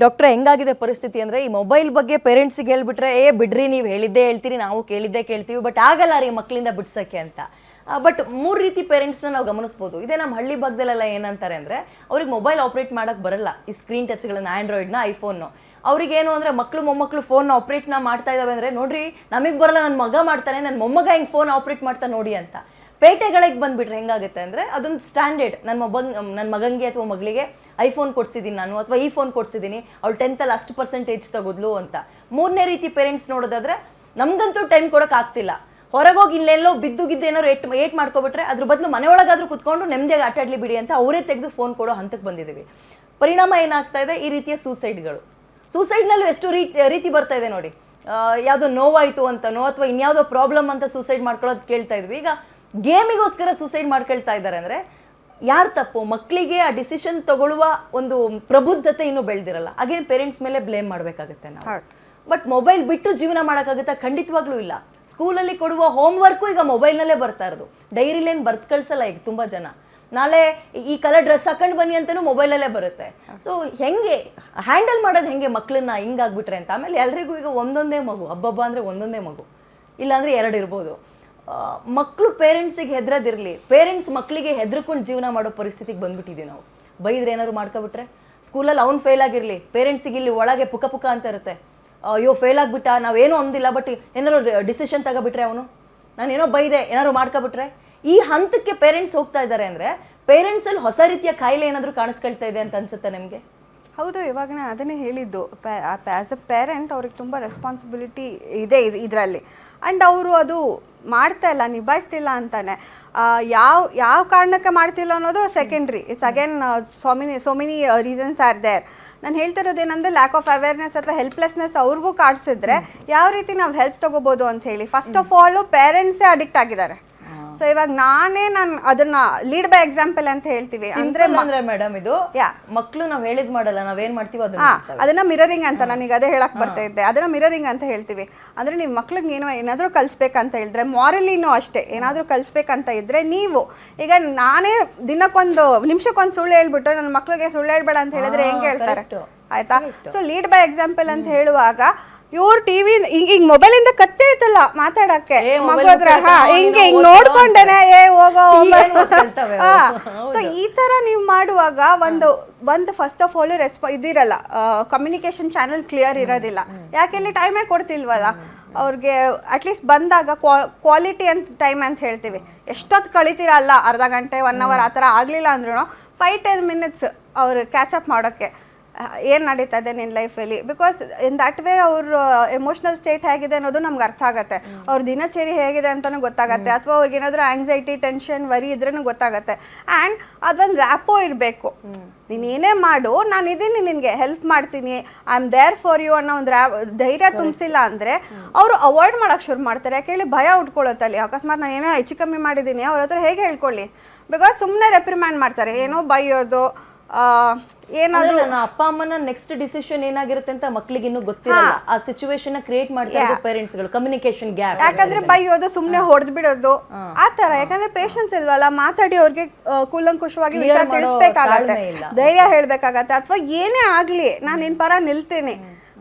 ಡಾಕ್ಟ್ರೆ ಹೆಂಗಾಗಿದೆ ಪರಿಸ್ಥಿತಿ ಅಂದರೆ ಈ ಮೊಬೈಲ್ ಬಗ್ಗೆ ಪೇರೆಂಟ್ಸಿಗೆ ಹೇಳ್ಬಿಟ್ರೆ ಬಿಡ್ರಿ ನೀವು ಹೇಳಿದ್ದೇ ಹೇಳ್ತೀರಿ ನಾವು ಕೇಳಿದ್ದೇ ಕೇಳ್ತೀವಿ ಬಟ್ ಆಗಲ್ಲ ರೀ ಮಕ್ಕಳಿಂದ ಬಿಡ್ಸೋಕ್ಕೆ ಅಂತ. ಬಟ್ ಮೂರು ರೀತಿ ಪೇರೆಂಟ್ಸ್ನ ನಾವು ಗಮನಿಸ್ಬೋದು. ಇದೇ ನಮ್ಮ ಹಳ್ಳಿ ಭಾಗದಲ್ಲೆಲ್ಲ ಏನಂತಾರೆ ಅಂದರೆ ಅವ್ರಿಗೆ ಮೊಬೈಲ್ ಆಪ್ರೇಟ್ ಮಾಡೋಕ್ಕೆ ಬರಲ್ಲ, ಈ ಸ್ಕ್ರೀನ್ ಟಚ್ಗಳನ್ನು ಆ್ಯಂಡ್ರಾಯ್ಡ್ನ ಐಫೋನ್ನು. ಅವ್ರಿಗೇನು ಅಂದರೆ ಮಕ್ಕಳು ಮೊಮ್ಮಕ್ಕಳು ಫೋನ್ ಆಪ್ರೇಟ್ನ ಮಾಡ್ತಾ ಇದ್ದಾವೆ ಅಂದರೆ ನೋಡ್ರಿ ನಮಗೆ ಬರಲ್ಲ, ನನ್ನ ಮಗ ಮಾಡ್ತಾನೆ, ನನ್ನ ಮೊಮ್ಮಗ ಹಿಂಗೆ ಫೋನ್ ಆಪ್ರೇಟ್ ಮಾಡ್ತಾ ನೋಡಿ ಅಂತ. ಪೇಟೆಗಳಿಗೆ ಬಂದುಬಿಟ್ರೆ ಹೆಂಗಾಗುತ್ತೆ ಅಂದರೆ ಅದೊಂದು ಸ್ಟ್ಯಾಂಡರ್ಡ್, ನನ್ನ ಮಗನಿಗೆ ಅಥವಾ ಮಗಳಿಗೆ ಐಫೋನ್ ಕೊಡ್ಸಿದ್ದೀನಿ ನಾನು ಅಥವಾ ಈ ಫೋನ್ ಕೊಡ್ಸಿದ್ದೀನಿ, ಅವಳು 10th ಅಷ್ಟು ಪರ್ಸೆಂಟೇಜ್ ತಗೋದ್ಲು ಅಂತ. ಮೂರನೇ ರೀತಿ ಪೇರೆಂಟ್ಸ್ ನೋಡೋದಾದರೆ ನಮಗಂತೂ ಟೈಮ್ ಕೊಡೋಕೆ ಆಗ್ತಿಲ್ಲ, ಹೊರಗೋಗಿ ಇಲ್ಲೆಲ್ಲೋ ಬಿದ್ದು ಏನಾದ್ರು ಏಟ್ ಮಾಡ್ಕೊಬಿಟ್ರೆ ಅದ್ರ ಬದಲು ಮನೆಯೊಳಗಾದ್ರೂ ಕುತ್ಕೊಂಡು ನೆಮ್ಮದಿಯಾಗಿ ಆಟಾಡಲಿ ಬಿಡಿ ಅಂತ ಅವರೇ ತೆಗೆದು ಫೋನ್ ಕೊಡೋ ಹಂತಕ್ಕೆ ಬಂದಿದ್ದೀವಿ. ಪರಿಣಾಮ ಏನಾಗ್ತಾ ಇದೆ, ಈ ರೀತಿಯ ಸೂಸೈಡ್ಗಳು. ಸೂಸೈಡ್ನಲ್ಲೂ ಎಷ್ಟು ರೀತಿ ಬರ್ತಾ ಇದೆ ನೋಡಿ. ಯಾವುದೋ ನೋವಾಯಿತು ಅಂತನೋ ಅಥವಾ ಇನ್ಯಾವುದೋ ಪ್ರಾಬ್ಲಮ್ ಅಂತ ಸೂಸೈಡ್ ಮಾಡ್ಕೊಳ್ಳೋದು ಕೇಳ್ತಾ ಇದ್ವಿ. ಈಗ ಗೇಮಿಗೋಸ್ಕರ ಸೂಸೈಡ್ ಮಾಡ್ಕೊಳ್ತಾ ಇದ್ದಾರೆ ಅಂದರೆ ಯಾರು ತಪ್ಪು? ಮಕ್ಕಳಿಗೆ ಆ ಡಿಸಿಷನ್ ತಗೊಳ್ಳುವ ಒಂದು ಪ್ರಬುದ್ಧತೆ ಇನ್ನೂ ಬೆಳೆದಿರಲ್ಲ. ಅಗೇನ್ ಪೇರೆಂಟ್ಸ್ ಮೇಲೆ ಬ್ಲೇಮ್ ಮಾಡಬೇಕಾಗುತ್ತೆ ನಾವು. ಬಟ್ ಮೊಬೈಲ್ ಬಿಟ್ಟು ಜೀವನ ಮಾಡೋಕ್ಕಾಗುತ್ತಾ? ಖಂಡಿತವಾಗ್ಲೂ ಇಲ್ಲ. ಸ್ಕೂಲಲ್ಲಿ ಕೊಡುವ ಹೋಮ್ವರ್ಕು ಈಗ ಮೊಬೈಲ್ನಲ್ಲೇ ಬರ್ತಾ ಇರೋದು. ಡೈರಿಲೇನು ಬರ್ದು ಕಳಿಸಲ್ಲ ಈಗ ತುಂಬ ಜನ. ನಾಳೆ ಈ ಕಲರ್ ಡ್ರೆಸ್ ಹಾಕೊಂಡು ಬನ್ನಿ ಅಂತಲೂ ಮೊಬೈಲಲ್ಲೇ ಬರುತ್ತೆ. ಸೊ ಹೆಂಗೆ ಹ್ಯಾಂಡಲ್ ಮಾಡೋದು ಹೆಂಗೆ ಮಕ್ಕಳನ್ನ ಹಿಂಗಾಗ್ಬಿಟ್ರೆ ಅಂತ. ಆಮೇಲೆ ಎಲ್ರಿಗೂ ಈಗ ಒಂದೊಂದೇ ಮಗು, ಹಬ್ಬ ಅಂದರೆ ಒಂದೊಂದೇ ಮಗು, ಇಲ್ಲಾಂದರೆ 2 ಇರ್ಬೋದು. ಮಕ್ಕಳು ಪೇರೆಂಟ್ಸಿಗೆ ಹೆದರೋದಿರಲಿ, ಪೇರೆಂಟ್ಸ್ ಮಕ್ಕಳಿಗೆ ಹೆದರ್ಕೊಂಡು ಜೀವನ ಮಾಡೋ ಪರಿಸ್ಥಿತಿಗೆ ಬಂದ್ಬಿಟ್ಟಿದ್ದೀವಿ ನಾವು. ಬೈದ್ರೆ ಏನಾದ್ರು ಮಾಡ್ಕೊಬಿಟ್ರೆ, ಸ್ಕೂಲಲ್ಲಿ ಅವ್ನು ಫೇಲ್ ಆಗಿರಲಿ, ಪೇರೆಂಟ್ಸಿಗೆ ಇಲ್ಲಿ ಒಳಗೆ ಪುಕ ಪುಕ ಅಂತ ಇರುತ್ತೆ. ಅಯ್ಯೋ ಫೇಲ್ ಆಗಿಬಿಟ್ಟ, ನಾವೇನೋ ಅಂದಿಲ್ಲ ಬಟ್ ಏನಾದ್ರು ಡಿಸಿಷನ್ ತಗೋಬಿಟ್ರೆ ಅವನು, ನಾನೇನೋ ಬೈದೆ ಏನಾದ್ರು ಮಾಡ್ಕೊಬಿಟ್ರೆ, ಈ ಹಂತಕ್ಕೆ ಪೇರೆಂಟ್ಸ್ ಹೋಗ್ತಾ ಇದ್ದಾರೆ ಅಂದರೆ ಪೇರೆಂಟ್ಸಲ್ಲಿ ಹೊಸ ರೀತಿಯ ಕಾಯಿಲೆ ಏನಾದರೂ ಕಾಣಿಸ್ಕೊಳ್ತಾ ಇದೆ ಅಂತ ಅನ್ಸುತ್ತೆ ನಿಮಗೆ? ಹೌದು, ಇವಾಗ ನಾನು ಅದನ್ನೇ ಹೇಳಿದ್ದು. ಆ್ಯಸ್ ಅ ಪೇರೆಂಟ್ ಅವ್ರಿಗೆ ತುಂಬ ರೆಸ್ಪಾನ್ಸಿಬಿಲಿಟಿ ಇದೆ ಇದರಲ್ಲಿ. ಆ್ಯಂಡ್ ಅವರು ಅದು ಮಾಡ್ತಾ ಇಲ್ಲ, ನಿಭಾಯಿಸ್ತಿಲ್ಲ ಅಂತಾನೆ. ಯಾವ ಕಾರಣಕ್ಕೆ ಮಾಡ್ತಿಲ್ಲ ಅನ್ನೋದು secondary. It's again so many reasons are there. ನಾನು ಹೇಳ್ತಿರೋದೇನೆಂದರೆ ಲ್ಯಾಕ್ ಆಫ್ ಅವೇರ್ನೆಸ್ ಅಥವಾ ಹೆಲ್ಪ್ಲೆಸ್ನೆಸ್ ಅವ್ರಿಗೂ ಕಾಡಿಸಿದ್ರೆ ಯಾವ ರೀತಿ ನಾವು ಹೆಲ್ಪ್ ತೊಗೋಬೋದು ಅಂತ ಹೇಳಿ. ಫಸ್ಟ್ ಆಫ್ ಆಲು ಪೇರೆಂಟ್ಸೇ ಅಡಿಕ್ಟ್ ಆಗಿದ್ದಾರೆ. ಸೊ ಇವಾಗ ನಾನು ಅದನ್ನ ಲೀಡ್ ಬೈ ಎಕ್ಸಾಂಪಲ್ ಅಂತ ಹೇಳ್ತೀವಿ. ಅಂದ್ರೆ ಮೇಡಮ್ ಇದು ಮಕ್ಕಳು ನಾವು ಹೇಳಿದ್ ಮಾಡಲ್ಲ, ನಾವೇನ್ ಮಾಡ್ತೀವಿ ಅದನ್ನ ಮಿರರಿಂಗ್ ಅಂತ ನನಗೆ ಅದೇ ಹೇಳಕ್ ಬರ್ತಾ ಇದ್ದೆ. ಅದನ್ನ ಮಿರರಿಂಗ್ ಅಂತ ಹೇಳ್ತೀವಿ. ಅಂದ್ರೆ ನೀವು ಮಕ್ಳಿಗೆ ಏನಾದ್ರೂ ಕಲ್ಸ್ಬೇಕಂತ ಹೇಳಿದ್ರೆ, ಮಾರಲಿನೂ ಅಷ್ಟೇ ಏನಾದ್ರೂ ಕಲ್ಸ್ಬೇಕಂತ ಇದ್ರೆ, ನೀವು ಈಗ ನಾನೇ ದಿನಕ್ಕೊಂದು ನಿಮಿಷಕ್ಕೊಂದು ಸುಳ್ಳು ಹೇಳ್ಬಿಟ್ಟು ನನ್ನ ಮಕ್ಳಿಗೆ ಸುಳ್ಳು ಹೇಳ್ಬೇಡ ಅಂತ ಹೇಳಿದ್ರೆ ಹೆಂಗೆ ಹೇಳ್ತಾರೆ? ಆಯ್ತಾ? ಸೊ ಲೀಡ್ ಬೈ ಎಕ್ಸಾಂಪಲ್ ಅಂತ ಹೇಳುವಾಗ ಇವ್ರು ಟಿವಿ ಹಿಂಗ ಮೊಬೈಲ್ ಇಂದ ಕತ್ತೆ ಐತಲ್ಲ ಮಾತಾಡಕ್ಕೆ, ಮಗದ್ರ ಹಿಂಗೆ ಹಿಂಗ್ ನೋಡ್ಕೊಂಡೇನೆ ಹೋಗೋ. ಸೊ ಈ ತರ ನೀವು ಮಾಡುವಾಗ ಒಂದು ಫಸ್ಟ್ ಆಫ್ ಆಲ್ ಇದಿರಲ್ಲ, ಕಮ್ಯುನಿಕೇಶನ್ ಚಾನಲ್ ಕ್ಲಿಯರ್ ಇರೋದಿಲ್ಲ. ಯಾಕೆಲ್ಲಿ ಟೈಮೇ ಕೊಡ್ತಿಲ್ವಲ್ಲ ಅವ್ರಿಗೆ. ಅಟ್ಲೀಸ್ಟ್ ಬಂದಾಗ ಕ್ವಾಲಿಟಿ ಅಂತ ಟೈಮ್ ಅಂತ ಹೇಳ್ತೀವಿ. ಎಷ್ಟೊತ್ತು ಕಳಿತೀರಲ್ಲ, ಅರ್ಧ ಗಂಟೆ 1 hour ಆ ಥರ ಆಗಲಿಲ್ಲ ಅಂದ್ರೂ 5-10 minutes ಅವ್ರು ಕ್ಯಾಚಪ್ ಮಾಡೋಕ್ಕೆ ಏನು ನಡೀತಾ ಇದೆ ನಿನ್ನ ಲೈಫಲ್ಲಿ. ಬಿಕಾಸ್ ಇನ್ ದಟ್ ವೇ ಅವ್ರ ಎಮೋಷ್ನಲ್ ಸ್ಟೇಟ್ ಹೇಗಿದೆ ಅನ್ನೋದು ನಮ್ಗೆ ಅರ್ಥ ಆಗುತ್ತೆ. ಅವ್ರ ದಿನಚರಿ ಹೇಗಿದೆ ಅಂತಲೂ ಗೊತ್ತಾಗತ್ತೆ. ಅಥವಾ ಅವ್ರಿಗೆ ಏನಾದರೂ ಆಂಗ್ಸೈಟಿ, ಟೆನ್ಷನ್, ವರಿ ಇದ್ರೂ ಗೊತ್ತಾಗತ್ತೆ. ಆ್ಯಂಡ್ ಅದೊಂದು ರ್ಯಾಪೋ ಇರಬೇಕು. ನೀನು ಏನೇ ಮಾಡು, ನಾನು ಇದೀನಿ, ನಿನಗೆ ಹೆಲ್ಪ್ ಮಾಡ್ತೀನಿ, I am there for you ಅನ್ನೋ ಒಂದು ಧೈರ್ಯ ತುಂಬಿಸಿಲ್ಲ ಅಂದರೆ ಅವರು ಅವಾಯ್ಡ್ ಮಾಡೋಕ್ಕೆ ಶುರು ಮಾಡ್ತಾರೆ. ಯಾಕೆ ಹೇಳಿ, ಭಯ ಉಟ್ಕೊಳ್ಳುತ್ತಲ್ಲಿ. ಅಕಸ್ಮಾತ್ ನಾನು ಏನೋ ಹೆಚ್ಚು ಕಮ್ಮಿ ಮಾಡಿದ್ದೀನಿ ಅವ್ರ ಹತ್ರ ಹೇಗೆ ಹೇಳ್ಕೊಳ್ಳಿ. ಬಿಕಾಸ್ ಸುಮ್ಮನೆ ರೆಪ್ರಿಮ್ಯಾಂಡ್ ಮಾಡ್ತಾರೆ, ಏನೋ ಬೈಯೋದು. ಏನಾದ್ರೂ ನನ್ನ ಅಪ್ಪ ಅಮ್ಮನ ನೆಕ್ಸ್ಟ್ ಡಿಸಿಷನ್ ಏನಾಗಿರುತ್ತೆ ಅಂತ ಮಕ್ಕಳಿಗೆ ಇನ್ನೂ ಗೊತ್ತಿರಲ್ಲ. ಆ ಸಿಚುವೇಶನ್ ಕ್ರಿಯೇಟ್ ಮಾಡ್ತಾರೆ ಪೇರೆಂಟ್ಸ್ಗಳು, ಕಮ್ಯುನಿಕೇಶನ್ ಗ್ಯಾಪ್. ಯಾಕಂದ್ರೆ ಬೈಯೋದು, ಸುಮ್ನೆ ಹೊಡೆದ್ ಬಿಡೋದು ಆ ತರ. ಯಾಕಂದ್ರೆ ಪೇಷನ್ಸ್ ಇಲ್ವಲ್ಲ, ಮಾತಾಡಿ ಅವ್ರಿಗೆ ಕೂಲಂಕುಷವಾಗಿ ವಿಷಯ ತಿಳಿಸ್ಬೇಕಾಗತ್ತೆ, ಧೈರ್ಯ ಹೇಳ್ಬೇಕಾಗತ್ತೆ. ಅಥವಾ ಏನೇ ಆಗ್ಲಿ ನಾನು ನಿನ್ ಪರ ನಿಲ್ತೀನಿ,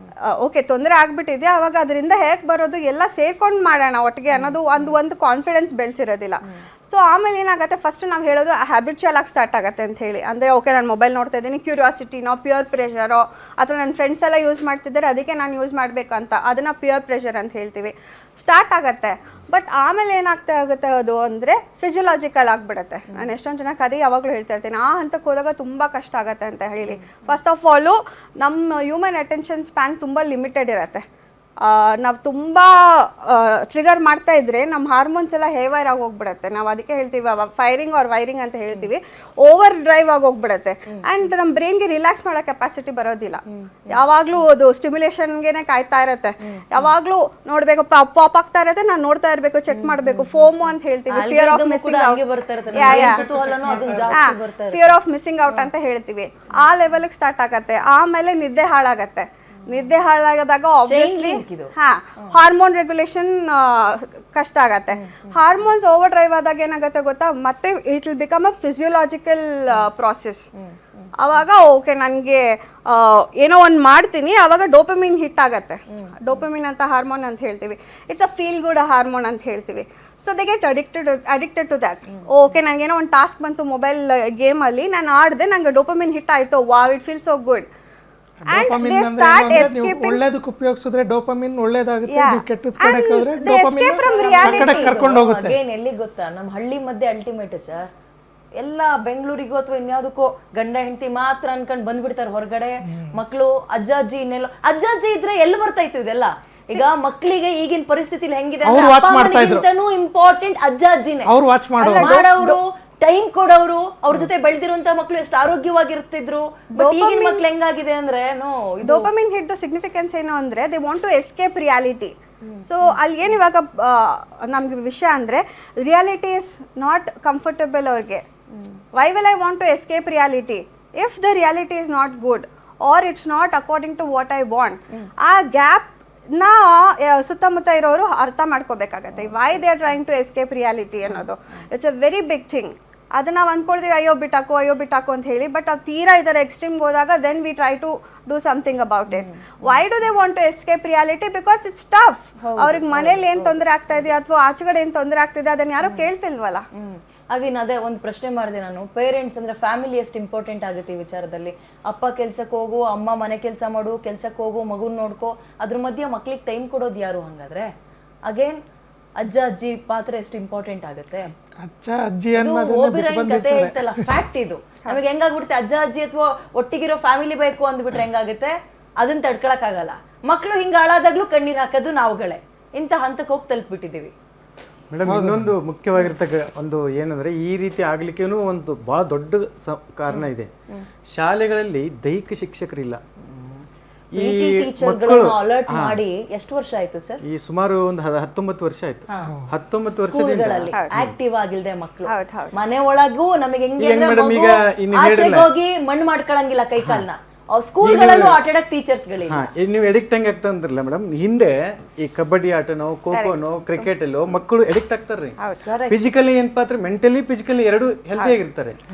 ಓಕೆ ತೊಂದರೆ ಆಗ್ಬಿಟ್ಟಿದೆ, ಅವಾಗ ಅದರಿಂದ ಹೇಗೆ ಬರೋದು ಎಲ್ಲ ಸೇರ್ಕೊಂಡು ಮಾಡೋಣ ಒಟ್ಟಿಗೆ ಅನ್ನೋದು ಒಂದು ಕಾನ್ಫಿಡೆನ್ಸ್ ಬೆಳೆಸಿರೋದಿಲ್ಲ. ಸೊ ಆಮೇಲೆ ಏನಾಗುತ್ತೆ, ಫಸ್ಟ್ ನಾವು ಹೇಳೋದು ಹ್ಯಾಬಿಚುವಲ್ ಆಗಿ ಸ್ಟಾರ್ಟ್ ಆಗುತ್ತೆ ಅಂತ ಹೇಳಿ. ಅಂದರೆ ಓಕೆ ನಾನು ಮೊಬೈಲ್ ನೋಡ್ತಾ ಇದ್ದೀನಿ, ಕ್ಯೂರಿಯಾಸಿಟಿನೋ, ಪ್ಯೂರ್ ಪ್ರೆಷರೋ, ಅಥವಾ ನನ್ನ ಫ್ರೆಂಡ್ಸ್ ಎಲ್ಲ ಯೂಸ್ ಮಾಡ್ತಿದ್ದಾರೆ ಅದಕ್ಕೆ ನಾನು ಯೂಸ್ ಮಾಡಬೇಕು ಅಂತ, ಅದನ್ನು ಪ್ಯೂರ್ ಪ್ರೆಷರ್ ಅಂತ ಹೇಳ್ತೀವಿ. ಸ್ಟಾರ್ಟ್ ಆಗುತ್ತೆ. ಬಟ್ ಆಮೇಲೆ ಏನಾಗ್ತಾ ಆಗುತ್ತೆ ಅದು ಅಂದರೆ ಫಿಸಿಯಲಾಜಿಕಲ್ ಆಗಿಬಿಡುತ್ತೆ. ನಾನು ಎಷ್ಟೊಂದು ಜನಕ್ಕೆ ಅದೇ ಯಾವಾಗಲೂ ಹೇಳ್ತಾ ಇರ್ತೀನಿ, ಆ ಹಂತಕ್ಕೆ ಹೋದಾಗ ತುಂಬ ಕಷ್ಟ ಆಗುತ್ತೆ ಅಂತ ಹೇಳಿ. ಫಸ್ಟ್ ಆಫ್ ಆಲು ನಮ್ಮ ಹ್ಯೂಮನ್ ಅಟೆನ್ಷನ್ ಸ್ಪ್ಯಾನ್ ತುಂಬ ಲಿಮಿಟೆಡ್ ಇರುತ್ತೆ. ನಾವು ತುಂಬ ಟ್ರಿಗರ್ ಮಾಡ್ತಾ ಇದ್ರೆ ನಮ್ಮ ಹಾರ್ಮೋನ್ಸ್ ಎಲ್ಲ ಹೇವೈರ್ ಆಗಿ ಹೋಗ್ಬಿಡುತ್ತೆ. ನಾವು ಅದಕ್ಕೆ ಹೇಳ್ತೀವಿ ಫೈರಿಂಗ್ ಆರ್ ವೈರಿಂಗ್ ಅಂತ ಹೇಳ್ತೀವಿ. ಓವರ್ ಡ್ರೈವ್ ಆಗಿ ಹೋಗ್ಬಿಡುತ್ತೆ. ಆ್ಯಂಡ್ ನಮ್ಮ ಬ್ರೈನ್ಗೆ ರಿಲ್ಯಾಕ್ಸ್ ಮಾಡೋ ಕೆಪಾಸಿಟಿ ಬರೋದಿಲ್ಲ. ಯಾವಾಗಲೂ ಅದು ಸ್ಟಿಮ್ಯುಲೇಷನ್ಗೆ ಕಾಯ್ತಾ ಇರುತ್ತೆ. ಯಾವಾಗಲೂ ನೋಡಬೇಕು, ಪಾಪ್ ಆಗ್ತಾ ಇರುತ್ತೆ, ನಾನು ನೋಡ್ತಾ ಇರಬೇಕು, ಚೆಕ್ ಮಾಡಬೇಕು. ಫೋಮೋ ಅಂತ ಹೇಳ್ತೀವಿ, ಫಿಯರ್ ಆಫ್ ಮಿಸ್ಸಿಂಗ್ ಔಟ್ ಅಂತ ಹೇಳ್ತೀವಿ. ಆ ಲೆವೆಲ್ಗೆ ಸ್ಟಾರ್ಟ್ ಆಗತ್ತೆ. ಆಮೇಲೆ ನಿದ್ದೆ ಹಾಳಾಗತ್ತೆ. ನಿದ್ದೆ ಹಾಳಾಗದಾಗ ಆಬ್ವಿಯಸ್ಲಿ ಹಾರ್ಮೋನ್ ರೆಗ್ಯುಲೇಷನ್ ಕಷ್ಟ ಆಗತ್ತೆ. ಹಾರ್ಮೋನ್ಸ್ ಓವರ್ ಡ್ರೈವ್ ಆದಾಗ ಏನಾಗುತ್ತೆ ಗೊತ್ತಾ, ಮತ್ತೆ it will become a physiological process. ಅವಾಗ ಓಕೆ ನನಗೆ ಏನೋ ಒಂದು ಮಾಡ್ತೀನಿ, ಅವಾಗ ಡೋಪಮಿನ್ ಹಿಟ್ ಆಗತ್ತೆ. ಡೋಪಮಿನ್ ಅಂತ ಹಾರ್ಮೋನ್ ಅಂತ ಹೇಳ್ತೀವಿ, it's a feel good hormone ಅಂತ ಹೇಳ್ತೀವಿ. So they get addicted to that. Okay ನನಗೇನೋ ಒಂದು ಟಾಸ್ಕ್ ಬಂತು ಮೊಬೈಲ್ ಗೇಮಲ್ಲಿ, ನಾನು ಆಡಿದೆ, ನನಗೆ ಡೋಪಮಿನ್ ಹಿಟ್ ಆಯಿತು, wow it feel so good. ಒಳ್ಳೇದಕ್ಕೆ ಉಪಯೋಗಿಸಿದ್ರೆ ಡೋಪಮಿನ್ ಒಳ್ಳೇದಾಗುತ್ತೆ, ನೀವು ಕೆಟ್ಟದ ಕಡೆಗೆ ಹೋದ್ರೆ ಡೋಪಮಿನ್ ಕರ್ಕೊಂಡು ಹೋಗುತ್ತೆ. ಅಗೇನ್ ಎಲ್ಲಿ ಗೊತ್ತಾ, ನಮ್ಮ ಹಳ್ಳಿ ಮಧ್ಯೆ ಅಲ್ಟಿಮೇಟ್ ಸರ್. ಎಲ್ಲ ಬೆಂಗಳೂರಿಗೂ ಅಥವಾ ಇನ್ಯಾವುದಕ್ಕೋ ಗಂಡ ಹೆಂಡತಿ ಮಾತ್ರ ಅನ್ಕೊಂಡ್ ಬಂದ್ಬಿಡ್ತಾರೆ ಹೊರಗಡೆ. ಮಕ್ಕಳು ಅಜ್ಜ ಅಜ್ಜಿ ಇನ್ನೆಲ್ಲೋ, ಅಜ್ಜ ಅಜ್ಜಿ ಇದ್ರೆ ಎಲ್ಲಿ ಬರ್ತಾ ಇತ್ತು ಇದೆಲ್ಲ? ಈಗ ಮಕ್ಕಳಿಗೆ ಈಗಿನ ಪರಿಸ್ಥಿತಿಲಿ ಹೆಂಗಿದೆ ಅಂದ್ರೆ ಅಪ್ಪ ಅಮ್ಮನಿಗಿಂತನೂ ಇಂಪಾರ್ಟೆಂಟ್ ಅಜ್ಜ ಅಜ್ಜಿನೇ. ಅವ್ರು ವಾಚ್ ಮಾಡೋರು, ಟೈಮ್ ಕೊಡೋರು, ಅವ್ರ ಜೊತೆ ಬೆಳೆದಿರುವಂತ ಮಕ್ಕಳು ಎಷ್ಟು ಆರೋಗ್ಯವಾಗಿರ್ತಿದ್ರು. ಬಟ್ ಈಗಿನ ಮಕ್ಳು ಹೆಂಗಾಗಿದೆ ಅಂದ್ರೆ ಡೋಪಮಿನ್ ಹಿಟ್ ಸಿಗ್ನಿಫಿಕೆನ್ಸ್ ಏನು ಅಂದ್ರೆ they want to escape reality. So ಅಲ್ಲಿ ಏನು ಇವಾಗ ನಮ್ಗೆ ವಿಷಯ ಅಂದ್ರೆ ರಿಯಾಲಿಟಿ ಇಸ್ ನಾಟ್ ಕಂಫರ್ಟಬಲ್ ಅವ್ರಿಗೆ. Why will I want to escape reality if the reality is not good or it's not according to what I want. ಆ gap ನಾ ಸುತ್ತಮುತ್ತ ಇರೋರು ಅರ್ಥ ಮಾಡ್ಕೋಬೇಕಾಗತ್ತೆ. Why they are trying to escape reality ಅನ್ನೋದು it's a very big thing. ಅದನ್ನ ನಾವು ಅನ್ಕೊಳ್ತೀವಿ ಅಯ್ಯೋ ಬಿಟ್ಟಾಕು ಅಂತ ಹೇಳಿ, ಬಟ್ ಅವ್ರು ತೀರಾ ಇದರ ಎಕ್ಸ್ಟ್ರೀಮ್ಗೆ ಹೋದಾಗ then we try to do something about it. Why do they want to escape reality? Because it's tough. ಅವ್ರಿಗೆ ಮನೇಲಿ ಏನು ತೊಂದರೆ ಆಗ್ತಾ ಇದೆ ಅಥವಾ ಆಚೆಗಡೆ ಏನು ತೊಂದರೆ ಆಗ್ತಿದೆ ಅದನ್ನ ಯಾರು ಕೇಳ್ತಿಲ್ವಲ್ಲ. ಹಾಗೇನು ಅದೇ ಒಂದು ಪ್ರಶ್ನೆ ಮಾಡಿದೆ ನಾನು, ಪೇರೆಂಟ್ಸ್ ಅಂದ್ರೆ ಫ್ಯಾಮಿಲಿ ಎಷ್ಟು ಇಂಪಾರ್ಟೆಂಟ್ ಆಗುತ್ತೆ ಈ ವಿಚಾರದಲ್ಲಿ? ಅಪ್ಪ ಕೆಲ್ಸಕ್ಕೆ ಹೋಗು, ಅಮ್ಮ ಮನೆ ಕೆಲಸ ಮಾಡು, ಕೆಲ್ಸಕ್ಕೆ ಹೋಗು, ಮಗುನ ನೋಡ್ಕೋ, ಅದ್ರ ಮಧ್ಯೆ ಮಕ್ಳಿಗೆ ಟೈಮ್ ಕೊಡೋದು ಯಾರು? ಹಂಗಾದ್ರೆ ಅಗೇನ್ ಅಜ್ಜ ಅಜ್ಜಿ ಪಾತ್ರ ಎಷ್ಟು ಇಂಪಾರ್ಟೆಂಟ್ ಆಗುತ್ತೆ? ಅಜ್ಜ ಅಜ್ಜಿ ಓಬಿರಾಯಿನ್ ಕತೆ ಹೇಳ್ತಲ್ಲ, ಫ್ಯಾಕ್ಟ್ ಇದು. ನಮಗೆ ಹೆಂಗಾಗ್ಬಿಡುತ್ತೆ, ಅಜ್ಜ ಅಜ್ಜಿ ಅಥವಾ ಒಟ್ಟಿಗಿರೋ ಫ್ಯಾಮಿಲಿ ಬೇಕು ಅಂದ್ಬಿಟ್ರೆ ಹೆಂಗಾಗುತ್ತೆ? ಅದನ್ನ ತಡ್ಕೊಳಕ್ ಆಗಲ್ಲ. ಮಕ್ಕಳು ಹಿಂಗ ಹಾಳಾದಾಗ್ಲೂ ಕಣ್ಣೀರ್ ಹಾಕೋದು ನಾವುಗಳೇ. ಇಂಥ ಹಂತಕ್ಕೆ ಹೋಗಿ ತಲುಪಿಬಿಟ್ಟಿದ್ದೀವಿ. ಮೇಡಮ್, ಇನ್ನೊಂದು ಮುಖ್ಯವಾಗಿರ್ತಕ್ಕ ಒಂದು ಏನಂದ್ರೆ ಈ ರೀತಿ ಆಗ್ಲಿಕ್ಕೇನು ಒಂದು ಬಹಳ ದೊಡ್ಡ ಕಾರಣ ಇದೆ. ಶಾಲೆಗಳಲ್ಲಿ ದೈಹಿಕ ಶಿಕ್ಷಕರಿಲ್ಲ. ಈ ಟೀಚರ್ಗಳನ್ನು ಅಲರ್ಟ್ ಮಾಡಿ ಎಷ್ಟು ವರ್ಷ ಆಯ್ತು ಸರ್? ಈ ಸುಮಾರು ಒಂದು 19 ವರ್ಷ ಆಯ್ತು. 19 ವರ್ಷದಿಂದ ಆಕ್ಟಿವ್ ಆಗಿಲ್ದೆ ಮಕ್ಕಳು ಮನೆ ಒಳಗೂ ನಮಗೆ ಹೆಂಗೆ ಈಗ ಆಚೆಗೆ ಹೋಗಿ ಮಣ್ಣು ಮಾಡ್ಕೊಳಂಗಿಲ್ಲ ಕೈ ಕಾಲ್ನ. ಸ್ಕೂಲ್ಗಳಲ್ಲೂ ಆಟ ಆಡಕ್ ಟೀಚರ್ಸ್ಗಳಿಲ್ಲ. ನೀವು ಎಡಿಕ್ಟ್ ಹೆಂಗ್ ಆಗ್ತಾ ಅಂದ್ರಲ್ಲ ಮೇಡಮ್, ಹಿಂದೆ ಈ ಕಬಡ್ಡಿ ಆಟನೋ, ಖೋಖೋನೋ, ಕ್ರಿಕೆಟ್ ಅಲ್ಲೋ ಮಕ್ಕಳು ಎಡಿಕ್ಟ್ ಆಗ್ತಾರ್ರಿ. ಫಿಸಿಕಲಿ ಏನಪ್ಪಾ ಅಂದ್ರೆ ಮೆಂಟಲಿ ಫಿಸಿಕಲಿ ಎರಡು ಹೆಲ್ದಿ ಆಗಿರ್ತಾರೆ.